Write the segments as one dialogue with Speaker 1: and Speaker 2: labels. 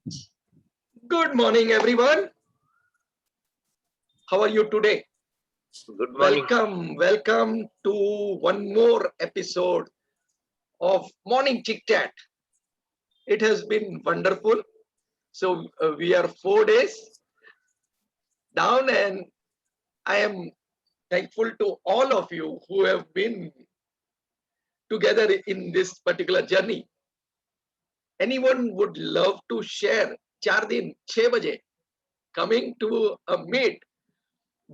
Speaker 1: Good morning, everyone. How are you today?
Speaker 2: Good morning.
Speaker 1: Welcome to one more episode of Morning Chit Chat. It has been wonderful. So, we are 4 days down, and I am thankful to all of you who have been together in this particular journey. Anyone would love to share 4 दिन 6 बजे coming to a meet,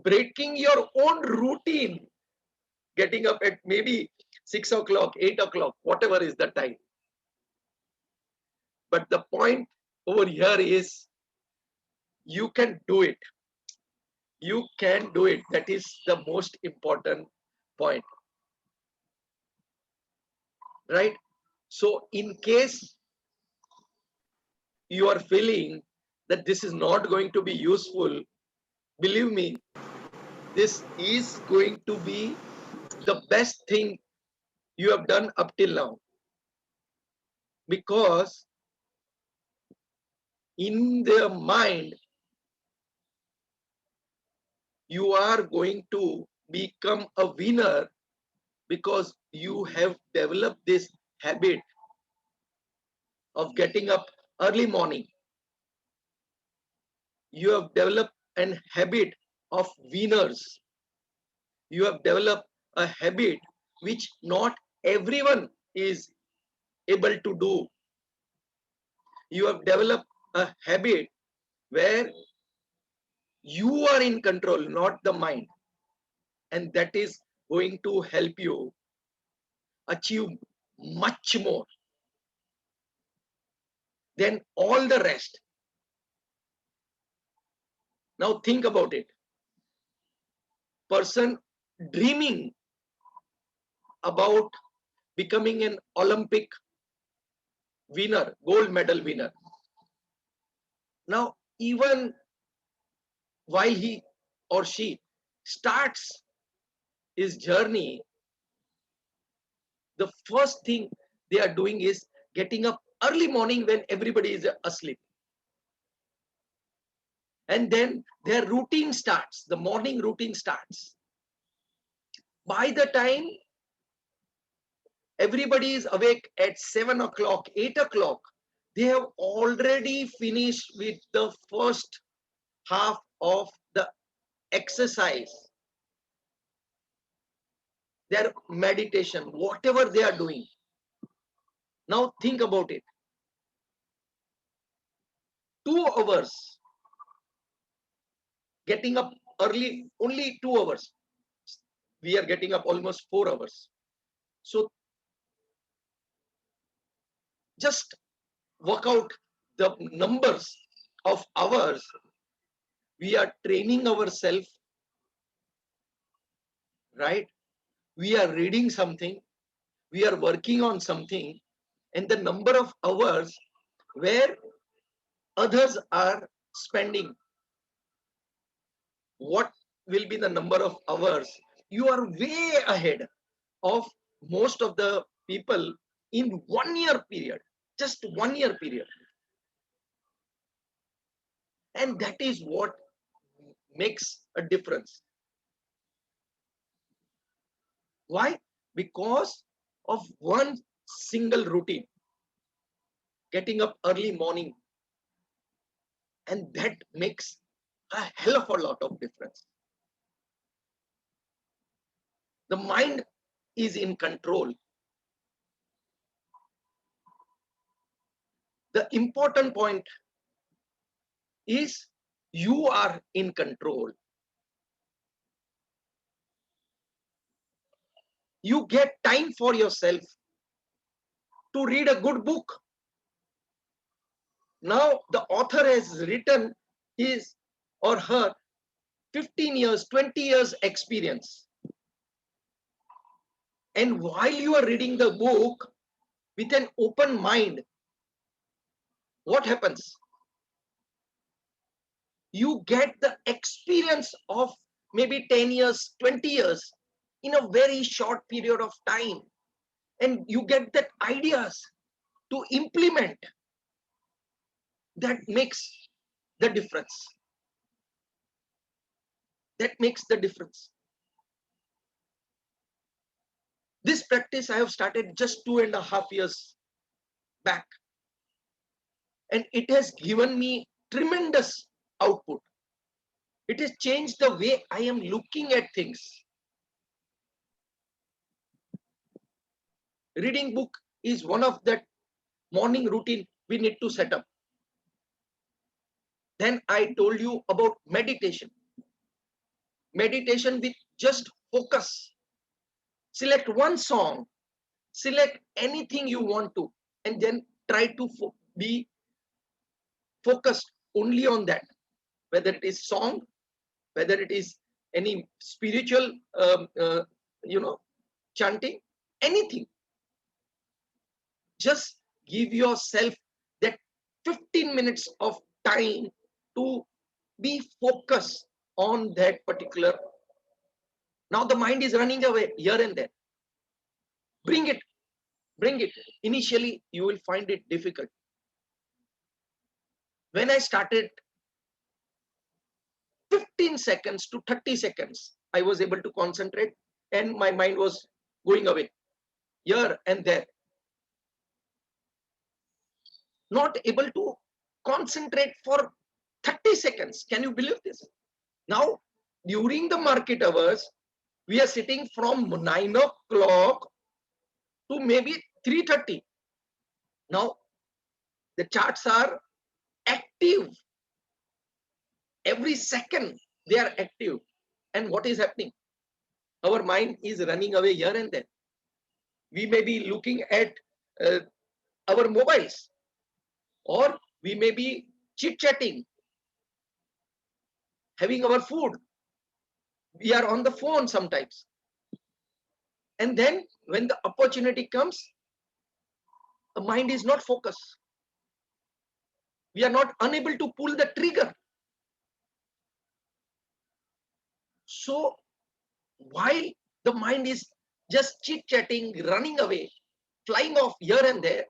Speaker 1: breaking your own routine, getting up at maybe 6 o'clock, 8 o'clock, whatever is the time. But the point over here is you can do it. You can do it. That is the most important point, right? So, in case you are feeling that this is not going to be useful, believe me, this is going to be the best thing you have done up till now, because in their mind you are going to become a winner because you have developed this habit of getting up early morning. You have developed an habit of winners. You have developed a habit which not everyone is able to do. You have developed a habit where you are in control, not the mind. And that is going to help you achieve much more than all the rest. Now think about it. Person dreaming about becoming an Olympic winner, gold medal winner. Now, even while he or she starts his journey, the first thing they are doing is getting up early morning when everybody is asleep. And then their routine starts, the morning routine starts. By the time everybody is awake at 7 o'clock, 8 o'clock, they have already finished with the first half of the exercise, their meditation, whatever they are doing. Now think about it. 2 hours, getting up early, only 2 hours. We are getting up almost 4 hours. So just work out the numbers of hours we are training ourselves, right? We are reading something, we are working on something, and the number of hours where others are spending, what will be the number of hours? You are way ahead of most of the people in 1 year period, just 1 year period. And that is what makes a difference. Why? Because of one single routine, getting up early morning, and that makes a hell of a lot of difference. The mind is in control. The important point is you are in control. You get time for yourself to read a good book. Now the author has written his or her 15 years, 20 years experience. And while you are reading the book with an open mind, what happens? You get the experience of maybe 10 years, 20 years in a very short period of time. And you get that ideas to implement. that makes the difference. That makes the difference. This practice I have started just 2.5 years back, and it has given me tremendous output. It has changed the way I am looking at things. Reading book is one of that morning routine we need to set up. Then I told you about meditation. Meditation with just focus. Select one song, select anything you want to, and then try to be focused only on that. Whether it is song, whether it is any spiritual, chanting, anything. Just give yourself that 15 minutes of time to be focused on that particular. Now the mind is running away here and there. Bring it, bring it. Initially, you will find it difficult. When I started 15 seconds to 30 seconds, I was able to concentrate and my mind was going away here and there. Not able to concentrate for 30 seconds. Can you believe this? Now, during the market hours, we are sitting from 9 o'clock to maybe 3:30. Now, the charts are active. Every second, they are active. And what is happening? Our mind is running away here and there. We may be looking at our mobiles, or we may be chit-chatting, having our food. We are on the phone sometimes. And then when the opportunity comes, the mind is not focused. We are not unable to pull the trigger. So while the mind is just chit-chatting, running away, flying off here and there,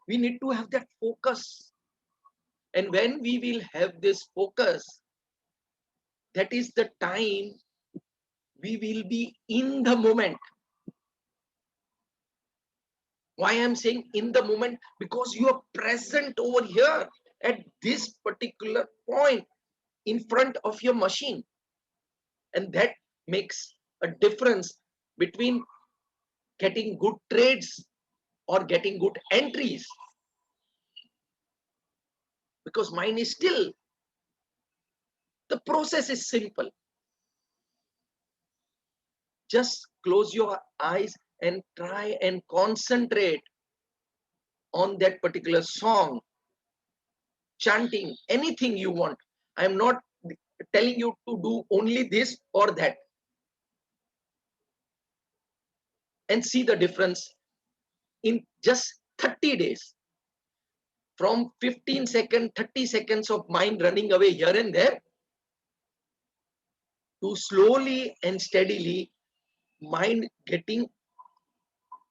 Speaker 1: we need to have that focus. And when we will have this focus, that is the time we will be in the moment. Why I'm saying in the moment? Because you are present over here at this particular point in front of your machine. And that makes a difference between getting good trades or getting good entries. Because mine is still, the process is simple. Just close your eyes and try and concentrate on that particular song, chanting, anything you want. I'm not telling you to do only this or that. And see the difference in just 30 days. From 15 seconds, 30 seconds of mind running away here and there, to slowly and steadily mind getting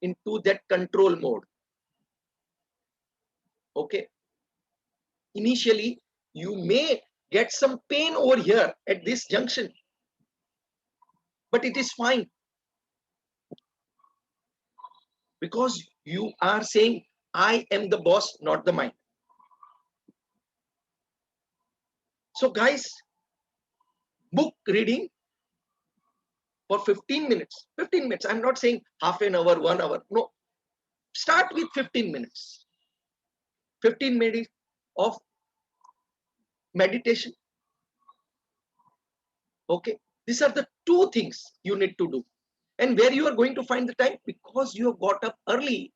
Speaker 1: into that control mode. Okay. Initially, you may get some pain over here at this junction, but it is fine, because you are saying, I am the boss, not the mind. So guys, book reading for 15 minutes. 15 minutes. I'm not saying half an hour, 1 hour. No. Start with 15 minutes. 15 minutes of meditation. Okay. These are the two things you need to do. And where you are going to find the time? Because you have got up early.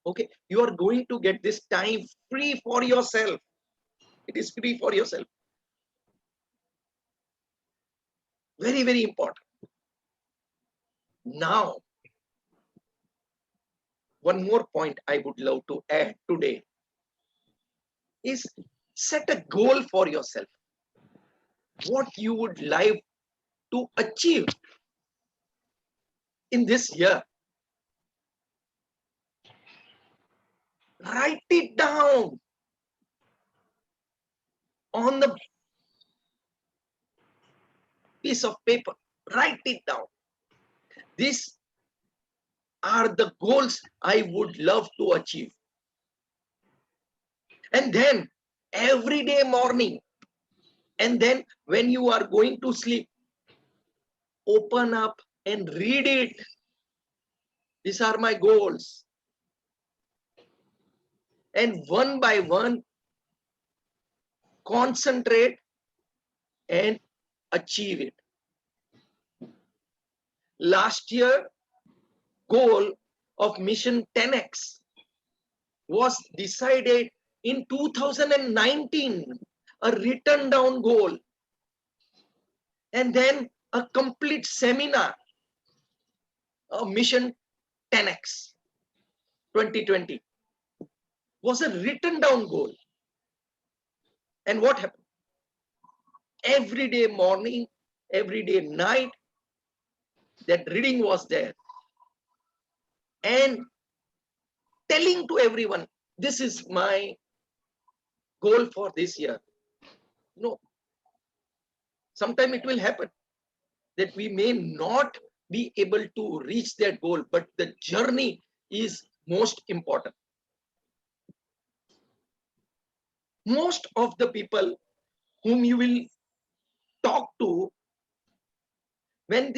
Speaker 1: Okay. You are going to get this time free for yourself. It is free for yourself. Very, very important. Now, one more point I would love to add today is set a goal for yourself. What you would like to achieve in this year. Write it down. on the piece of paper, write it down. These are the goals I would love to achieve. And then every day morning, and then when you are going to sleep, open up and read it. These are my goals. And one by one, concentrate and achieve it. Last year, goal of Mission 10X was decided in 2019, a written down goal, and then a complete seminar, a Mission 10X 2020 was a written down goal. And what happened? Every day morning, every day night, that reading was there. And telling to everyone, this is my goal for this year. No, sometime it will happen that we may not be able to reach that goal, but the journey is most important. Most of the people whom you will talk to, when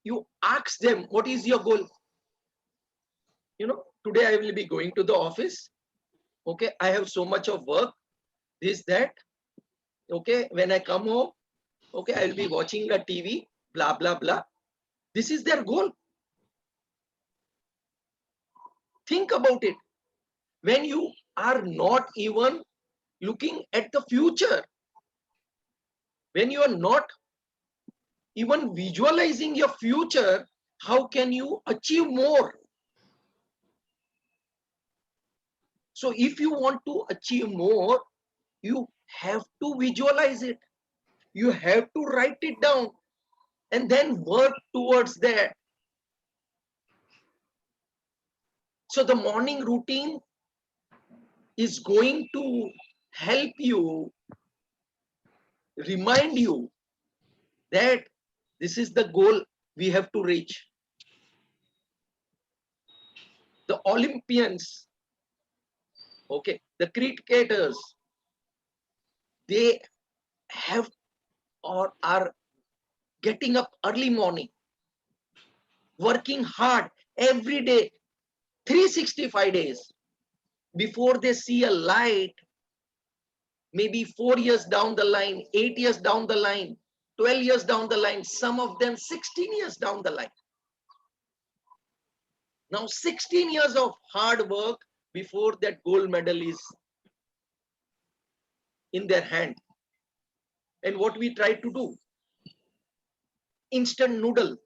Speaker 1: you ask them, what is your goal? Today I will be going to the office. Okay, I have so much of work, this, that. Okay, when I come home, okay, I will be watching a TV, blah, blah, blah. This is their goal. Think about it. When you are not even looking at the future, when you are not even visualizing your future, how can you achieve more? So if you want to achieve more, you have to visualize it. You have to write it down and then work towards that. So the morning routine is going to help you, remind you that this is the goal we have to reach. The Olympians, okay, the cricketers, they have or are getting up early morning, working hard every day, 365 days. Before they see a light, maybe 4 years down the line, 8 years down the line, 12 years down the line, some of them 16 years down the line. Now 16 years of hard work before that gold medal is in their hand. And what we try to do, instant noodle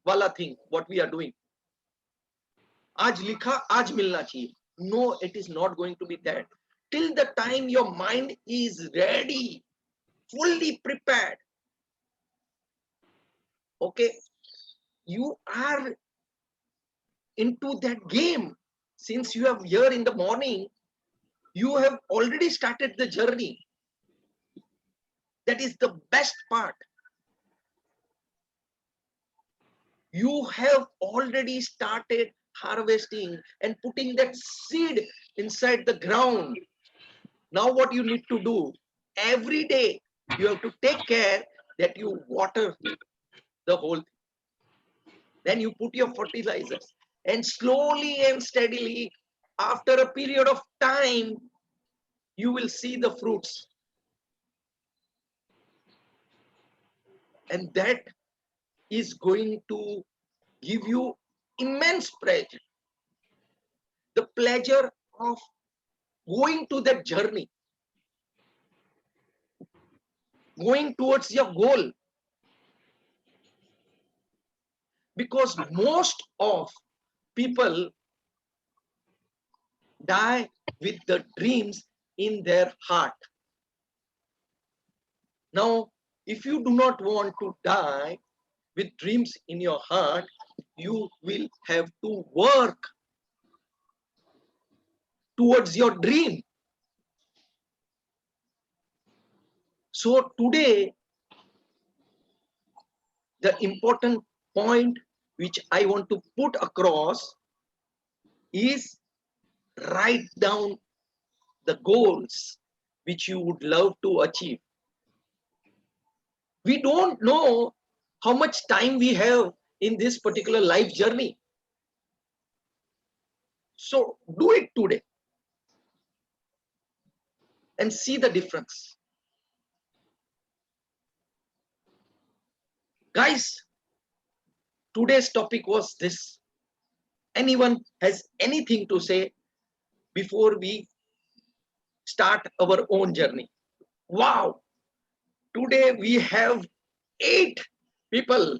Speaker 1: wala thing, what we are doing. Aaj likha, aaj milna chahiye. No, it is not going to be that. Till the time your mind is ready, fully prepared, okay, you are into that game. Since you have here in the morning, you have already started the journey. That is the best part. You have already started harvesting and putting that seed inside the ground. Now what you need to do, every day you have to take care that you water the whole thing. Then you put your fertilizers, and slowly and steadily, after a period of time, you will see the fruits. And that is going to give you immense pleasure. The pleasure of going to that journey, going towards your goal. Because most of people die with the dreams in their heart. Now, if you do not want to die with dreams in your heart, you will have to work towards your dream. So today, the important point which I want to put across is write down the goals which you would love to achieve. We don't know how much time we have in this particular life journey. So do it today and see the difference. Guys, today's topic was this. Anyone has anything to say before we start our own journey? Wow, today we have 8 people.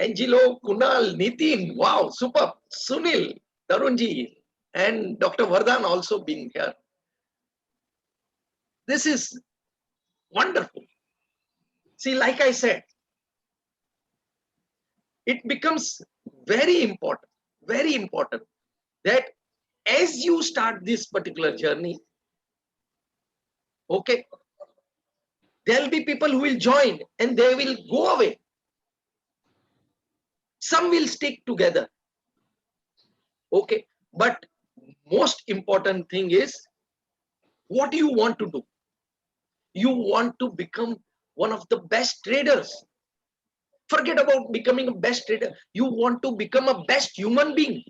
Speaker 1: Angelo, Kunal, Nitin, wow, super. Sunil, Tarunji, and Dr. Vardhan also being here. This is wonderful. See, like I said, it becomes very important that as you start this particular journey, okay, there'll be people who will join and they will go away. Some will stick together. Okay, but most important thing is what you want to do. You want to become one of the best traders. Forget about becoming a best trader. You want to become a best human being.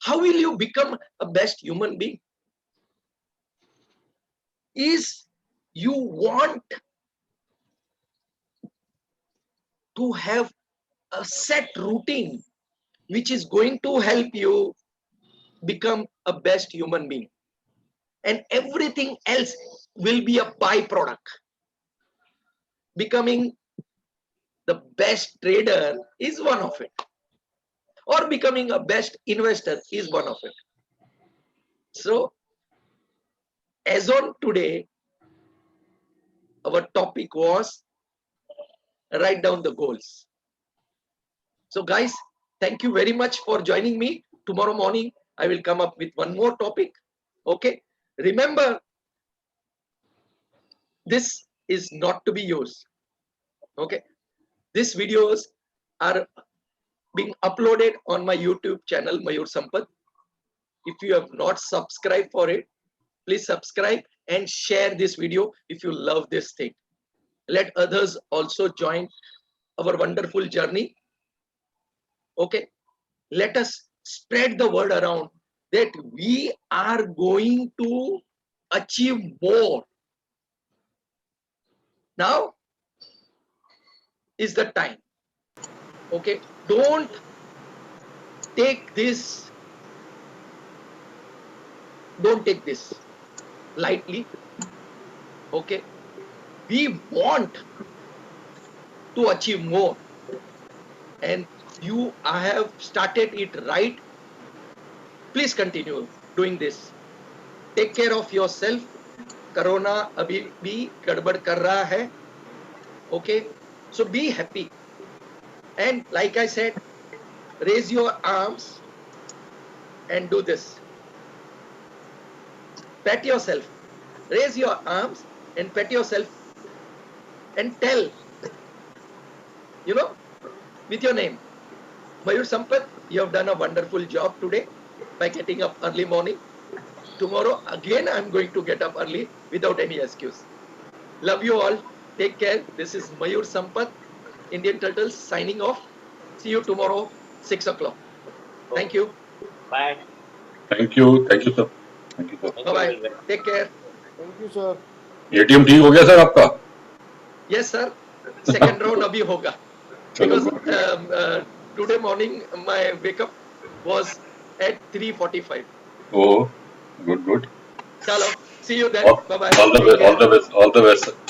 Speaker 1: How will you become a best human being? Is you want to have a set routine which is going to help you become a best human being, and everything else will be a byproduct. Becoming the best trader is one of it, or becoming a best investor is one of it. So as on today, our topic was write down the goals. So guys, thank you very much for joining me. Tomorrow morning I will come up with one more topic. Okay, remember, this is not to be used. Okay, these videos are being uploaded on my YouTube channel, Mayur Sampath. If you have not subscribed for it, please subscribe and share this video if you love this thing. Let others also join our wonderful journey. Okay, let us spread the word around that we are going to achieve more. Now is the time. Okay, don't take this lightly. Okay, we want to achieve more, and you have started it right. Please continue doing this. Take care of yourself. Corona abhi bhi gadbad kar raha hai. Okay, so be happy, and like I said, raise your arms and do this. Pat yourself. Raise your arms and pat yourself and tell, with your name, Mayur Sampath, you have done a wonderful job today by getting up early morning. Tomorrow again I'm going to get up early without any excuse. Love you all. Take care. This is Mayur Sampath, Indian Turtles, signing off. See you tomorrow, 6 o'clock. Thank you.
Speaker 2: Bye.
Speaker 3: Thank you, sir. Thank you, sir.
Speaker 2: Thank you
Speaker 1: Bye-bye.
Speaker 2: very much.
Speaker 1: Take care.
Speaker 4: Thank you, sir.
Speaker 3: ATM ठीक हो गया sir आपका?
Speaker 1: Yes, sir. Second round abhi hoga.
Speaker 3: चलो
Speaker 1: Because
Speaker 3: good.
Speaker 1: today morning my wake up was at 3:45.
Speaker 3: Oh, good.
Speaker 1: Chalo. See you then.
Speaker 3: All
Speaker 1: Bye-bye.
Speaker 3: all the
Speaker 1: Take
Speaker 3: best, all
Speaker 1: care.
Speaker 3: the best, all the best.